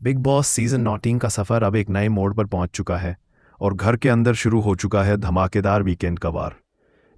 Big boss season 19 का सफर अब एक नए मोड़ पर पहुंच चुका है और घर के अंदर शुरू हो चुका है धमाकेदार वीकेंड का वार।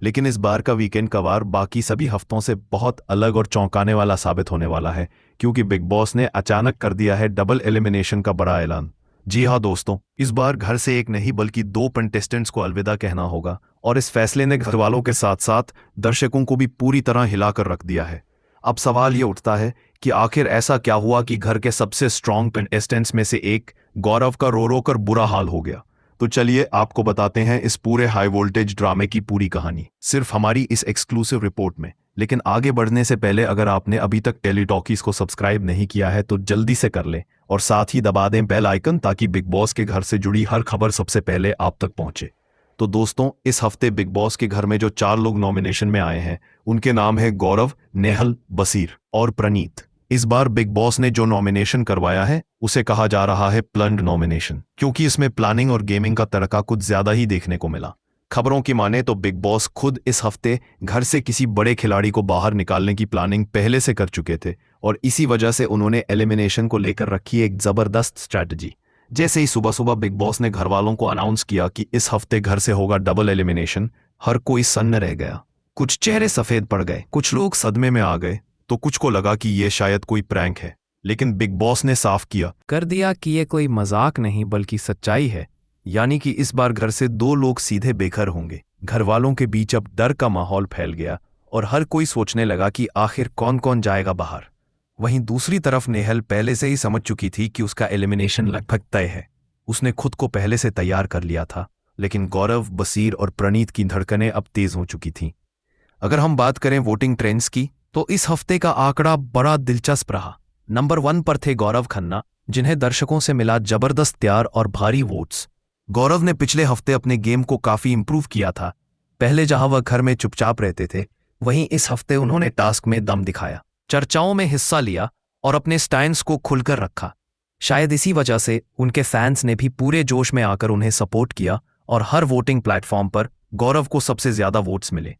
लेकिन इस बार का वीकेंड का वार बाकी सभी हफ्तों से बहुत अलग और चौंकाने वाला साबित होने वाला है, क्योंकि बिग बॉस ने अचानक कर दिया है डबल एलिमिनेशन का बड़ा ऐलान। जी हाँ दोस्तों, इस बार घर से एक नहीं बल्कि दो कंटेस्टेंट्स को अलविदा कहना होगा और इस फैसले ने घरवालों के साथ साथ दर्शकों को भी पूरी तरह हिलाकर रख दिया है। अब सवाल ये उठता है कि आखिर ऐसा क्या हुआ कि घर के सबसे स्ट्रॉन्ग कंटेस्टेंट्स में से एक गौरव का रो रो कर बुरा हाल हो गया। तो चलिए आपको बताते हैं इस पूरे हाई वोल्टेज ड्रामे की पूरी कहानी सिर्फ हमारी इस एक्सक्लूसिव रिपोर्ट में। लेकिन आगे बढ़ने से पहले अगर आपने अभी तक टेली टॉकीज को सब्सक्राइब नहीं किया है तो जल्दी से कर लें और साथ ही दबा दें बेल आइकन, ताकि बिग बॉस के घर से जुड़ी हर खबर सबसे पहले आप तक पहुंचे। तो दोस्तों, इस हफ्ते बिग बॉस के घर में जो 4 लोग नॉमिनेशन में आए हैं उनके नाम है गौरव, नेहल, बसीर और प्रणीत। इस बार बिग बॉस ने जो नॉमिनेशन करवाया है उसे कहा जा रहा है प्लन्ड नॉमिनेशन, क्योंकि इसमें प्लानिंग और गेमिंग का तड़का कुछ ज्यादा ही देखने को मिला। खबरों की माने तो बिग बॉस खुद इस हफ्ते घर से किसी बड़े खिलाड़ी को बाहर निकालने की प्लानिंग पहले से कर चुके थे और इसी वजह से उन्होंने एलिमिनेशन को लेकर रखी एक जबरदस्त स्ट्रैटेजी। जैसे ही सुबह सुबह बिग बॉस ने घर वालों को अनाउंस किया कि इस हफ्ते घर से होगा डबल एलिमिनेशन, हर कोई सन्न रह गया। कुछ चेहरे सफेद पड़ गए, कुछ लोग सदमे में आ गए, तो कुछ को लगा कि ये शायद कोई प्रैंक है। लेकिन बिग बॉस ने साफ किया कर दिया कि ये कोई मजाक नहीं बल्कि सच्चाई है, यानी कि इस बार घर से 2 लोग सीधे बेघर होंगे। घर वालों के बीच अब डर का माहौल फैल गया और हर कोई सोचने लगा कि आखिर कौन कौन जाएगा बाहर। वहीं दूसरी तरफ नेहल पहले से ही समझ चुकी थी कि उसका एलिमिनेशन लगभग तय है। उसने खुद को पहले से तैयार कर लिया था। लेकिन गौरव, बसीर और प्रणीत की धड़कनें अब तेज हो चुकी थीं। अगर हम बात करें वोटिंग ट्रेंड्स की, तो इस हफ्ते का आंकड़ा बड़ा दिलचस्प रहा। नंबर 1 पर थे गौरव खन्ना, जिन्हें दर्शकों से मिला जबरदस्त प्यार और भारी वोट्स। गौरव ने पिछले हफ्ते अपने गेम को काफी इंप्रूव किया था। पहले जहां वह घर में चुपचाप रहते थे, वहीं इस हफ्ते उन्होंने टास्क में दम दिखाया, चर्चाओं में हिस्सा लिया और अपने स्टैंड्स को खुलकर रखा। शायद इसी वजह से उनके फैंस ने भी पूरे जोश में आकर उन्हें सपोर्ट किया और हर वोटिंग प्लेटफॉर्म पर गौरव को सबसे ज्यादा वोट्स मिले।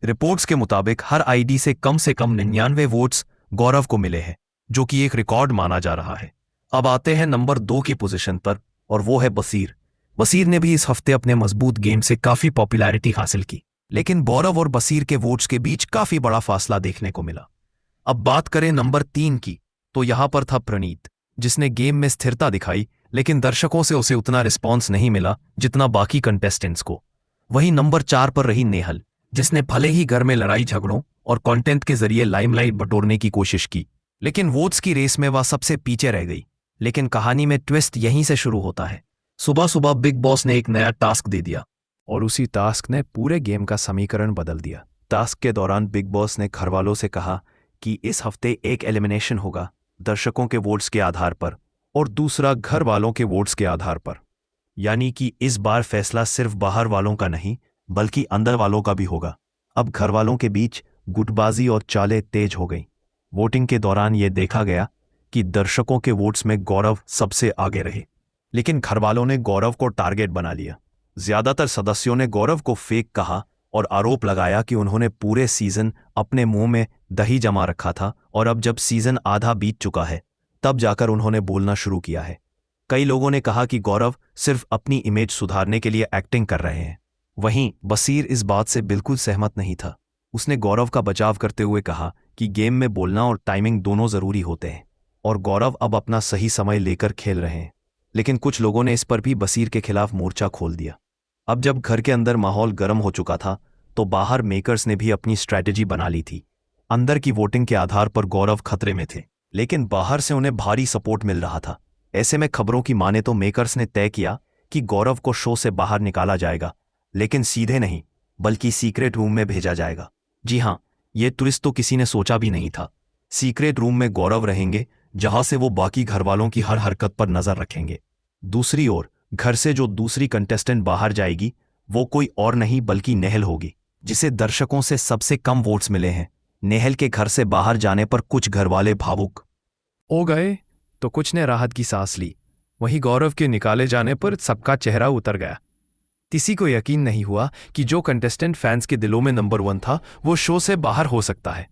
रिपोर्ट्स के मुताबिक हर आईडी से कम 99 वोट्स गौरव को मिले हैं, जो कि एक रिकॉर्ड माना जा रहा है। अब आते हैं नंबर 2 की पोजीशन पर, और वो है बसीर। बसीर ने भी इस हफ्ते अपने मजबूत गेम से काफी पॉपुलैरिटी हासिल की, लेकिन गौरव और बसीर के वोट्स के बीच काफी बड़ा फासला देखने को मिला। अब बात करें नंबर 3 की, तो यहां पर था प्रणीत, जिसने गेम में स्थिरता दिखाई, लेकिन दर्शकों से उसे उतना रिस्पॉन्स नहीं मिला जितना बाकी कंटेस्टेंट्स को। वहीं नंबर 4 पर रही नेहल, जिसने भले ही घर में लड़ाई झगड़ों और कंटेंट के जरिए लाइमलाइट बटोरने की कोशिश की, लेकिन वोट्स की रेस में वह सबसे पीछे रह गई। लेकिन कहानी में ट्विस्ट यहीं से शुरू होता है। सुबह सुबह बिग बॉस ने एक नया टास्क दे दिया और उसी टास्क ने पूरे गेम का समीकरण बदल दिया। टास्क के दौरान बिग बॉस ने घरवालों से कहा कि इस हफ्ते एक एलिमिनेशन होगा दर्शकों के वोट्स के आधार पर और दूसरा घर वालों के वोट्स के आधार पर। यानी कि इस बार फैसला सिर्फ बाहर वालों का नहीं बल्कि अंदर वालों का भी होगा। अब घर वालों के बीच गुटबाजी और चालें तेज हो गई। वोटिंग के दौरान यह देखा गया कि दर्शकों के वोट्स में गौरव सबसे आगे रहे, लेकिन घरवालों ने गौरव को टारगेट बना लिया। ज्यादातर सदस्यों ने गौरव को फेक कहा और आरोप लगाया कि उन्होंने पूरे सीजन अपने मुंह में दही जमा रखा था और अब जब सीजन आधा बीत चुका है तब जाकर उन्होंने बोलना शुरू किया है। कई लोगों ने कहा कि गौरव सिर्फ अपनी इमेज सुधारने के लिए एक्टिंग कर रहे हैं। वहीं बसीर इस बात से बिल्कुल सहमत नहीं था। उसने गौरव का बचाव करते हुए कहा कि गेम में बोलना और टाइमिंग दोनों जरूरी होते हैं और गौरव अब अपना सही समय लेकर खेल रहे हैं। लेकिन कुछ लोगों ने इस पर भी बसीर के खिलाफ मोर्चा खोल दिया। अब जब घर के अंदर माहौल गर्म हो चुका था तो बाहर मेकर्स ने भी अपनी स्ट्रैटेजी बना ली थी। अंदर की वोटिंग के आधार पर गौरव खतरे में थे, लेकिन बाहर से उन्हें भारी सपोर्ट मिल रहा था। ऐसे में खबरों की माने तो मेकर्स ने तय किया कि गौरव को शो से बाहर निकाला जाएगा, लेकिन सीधे नहीं बल्कि सीक्रेट रूम में भेजा जाएगा। जी हाँ, ये ट्विस्ट तो किसी ने सोचा भी नहीं था। सीक्रेट रूम में गौरव रहेंगे, जहां से वो बाकी घरवालों की हर हरकत पर नजर रखेंगे। दूसरी ओर घर से जो दूसरी कंटेस्टेंट बाहर जाएगी वो कोई और नहीं बल्कि नेहल होगी, जिसे दर्शकों से सबसे कम वोट्स मिले हैं। नेहल के घर से बाहर जाने पर कुछ घरवाले भावुक हो गए तो कुछ ने राहत की सांस ली। वहीं गौरव के निकाले जाने पर सबका चेहरा उतर गया। किसी को यकीन नहीं हुआ कि जो कंटेस्टेंट फैंस के दिलों में नंबर 1 था वो शो से बाहर हो सकता है।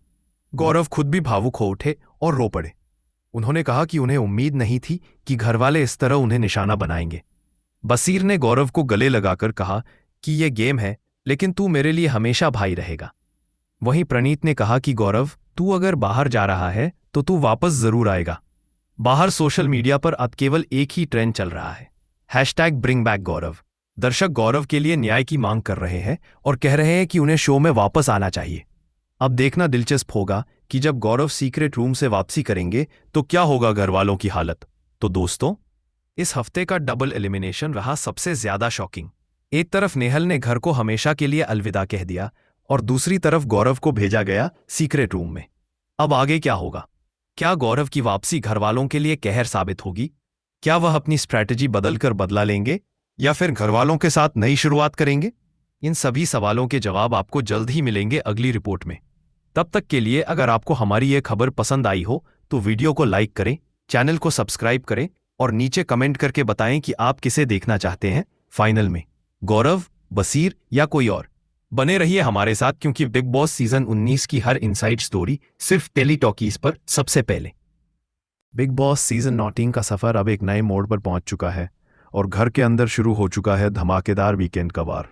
गौरव खुद भी भावुक हो उठे और रो पड़े। उन्होंने कहा कि उन्हें उम्मीद नहीं थी कि घरवाले इस तरह उन्हें निशाना बनाएंगे। बसीर ने गौरव को गले लगाकर कहा कि यह गेम है, लेकिन तू मेरे लिए हमेशा भाई रहेगा। वहीं प्रणीत ने कहा कि गौरव, तू अगर बाहर जा रहा है तो तू वापस जरूर आएगा। बाहर सोशल मीडिया पर अब केवल एक ही ट्रेंड चल रहा है, #BringBackGaurav। दर्शक गौरव के लिए न्याय की मांग कर रहे हैं और कह रहे हैं कि उन्हें शो में वापस आना चाहिए। अब देखना दिलचस्प होगा कि जब गौरव सीक्रेट रूम से वापसी करेंगे तो क्या होगा घरवालों की हालत। तो दोस्तों, इस हफ्ते का डबल एलिमिनेशन रहा सबसे ज्यादा शॉकिंग। एक तरफ नेहल ने घर को हमेशा के लिए अलविदा कह दिया और दूसरी तरफ गौरव को भेजा गया सीक्रेट रूम में। अब आगे क्या होगा? क्या गौरव की वापसी घरवालों के लिए कहर साबित होगी? क्या वह अपनी स्ट्रैटेजी बदलकर बदला लेंगे या फिर घरवालों के साथ नई शुरुआत करेंगे? इन सभी सवालों के जवाब आपको जल्द ही मिलेंगे अगली रिपोर्ट में। तब तक के लिए अगर आपको हमारी ये खबर पसंद आई हो तो वीडियो को लाइक करें, चैनल को सब्सक्राइब करें और नीचे कमेंट करके बताएं कि आप किसे देखना चाहते हैं फाइनल में, गौरव, बसीर या कोई और। बने रहिए हमारे साथ, क्योंकि बिग बॉस सीजन 19 की हर इनसाइड स्टोरी सिर्फ टेली टॉकीज पर सबसे पहले। बिग बॉस सीजन 19 का सफर अब एक नए मोड़ पर पहुंच चुका है और घर के अंदर शुरू हो चुका है धमाकेदार वीकेंड का वार।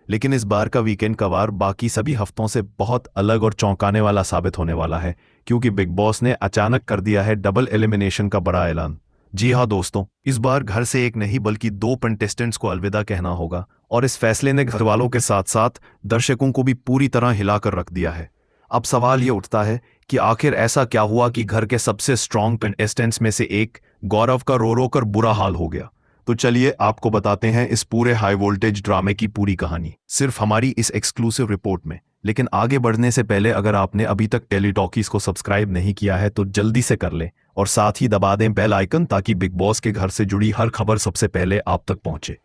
लेकिन इस बार का वीकेंड का वार बाकी सभी हफ्तों से बहुत अलग और चौंकाने वाला साबित होने वाला है, क्योंकि बिग बॉस ने अचानक कर दिया है डबल एलिमिनेशन का बड़ा ऐलान। जी हाँ दोस्तों, इस बार घर से एक नहीं बल्कि 2 कंटेस्टेंट्स को अलविदा कहना होगा और इस फैसले ने घरवालों के साथ साथ दर्शकों को भी पूरी तरह हिलाकर रख दिया है। अब सवाल ये उठता है कि आखिर ऐसा क्या हुआ कि घर के सबसे स्ट्रॉन्ग कंटेस्टेंट्स में से एक गौरव का रो रो कर बुरा हाल हो गया। तो चलिए आपको बताते हैं इस पूरे हाई वोल्टेज ड्रामे की पूरी कहानी सिर्फ हमारी इस एक्सक्लूसिव रिपोर्ट में। लेकिन आगे बढ़ने से पहले अगर आपने अभी तक टेली टॉकीज को सब्सक्राइब नहीं किया है तो जल्दी से कर लें और साथ ही दबा दें बेल आइकन, ताकि बिग बॉस के घर से जुड़ी हर खबर सबसे पहले आप तक पहुंचे।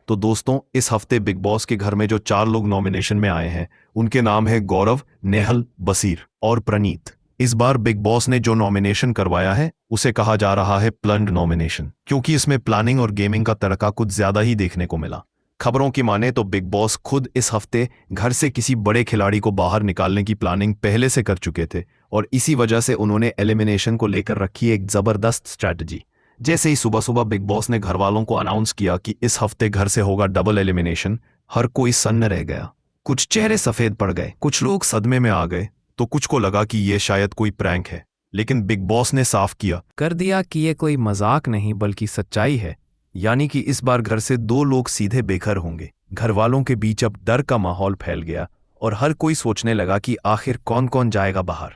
तो दोस्तों, इस हफ्ते बिग बॉस के घर में जो 4 लोग नॉमिनेशन में आए हैं उनके नाम है गौरव, नेहल, बसीर और प्रणीत। इस बार बिग बॉस ने जो नॉमिनेशन करवाया है उसे कहा जा रहा है प्लन्ड नॉमिनेशन, क्योंकि इसमें प्लानिंग और गेमिंग का तड़का कुछ ज्यादा ही देखने को मिला। खबरों की माने तो बिग बॉस खुद इस हफ्ते घर से किसी बड़े खिलाड़ी को बाहर निकालने की प्लानिंग पहले से कर चुके थे और इसी वजह से उन्होंने एलिमिनेशन को लेकर रखी एक जबरदस्त स्ट्रैटेजी। जैसे ही सुबह सुबह बिग बॉस ने घरवालों को अनाउंस किया कि इस हफ्ते घर से होगा डबल एलिमिनेशन, हर कोई सन्न रह गया। कुछ चेहरे सफेद पड़ गए, कुछ लोग सदमे में आ गए, तो कुछ को लगा कि ये शायद कोई प्रैंक है। लेकिन बिग बॉस ने साफ कर दिया कि ये कोई मजाक नहीं बल्कि सच्चाई है, यानी कि इस बार घर से 2 लोग सीधे बेघर होंगे। घरवालों के बीच अब डर का माहौल फैल गया और हर कोई सोचने लगा कि आखिर कौन कौन जाएगा बाहर।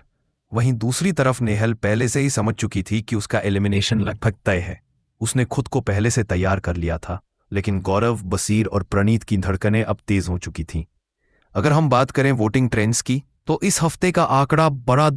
वहीं दूसरी तरफ नेहल पहले से ही समझ चुकी थी कि उसका एलिमिनेशन लगभग तय है। उसने खुद को पहले से तैयार कर लिया था। लेकिन गौरव, बसीर और प्रणीत की धड़कनें अब तेज हो चुकी थीं। अगर हम बात करें वोटिंग ट्रेंड्स की, तो इस हफ्ते का आंकड़ा बड़ा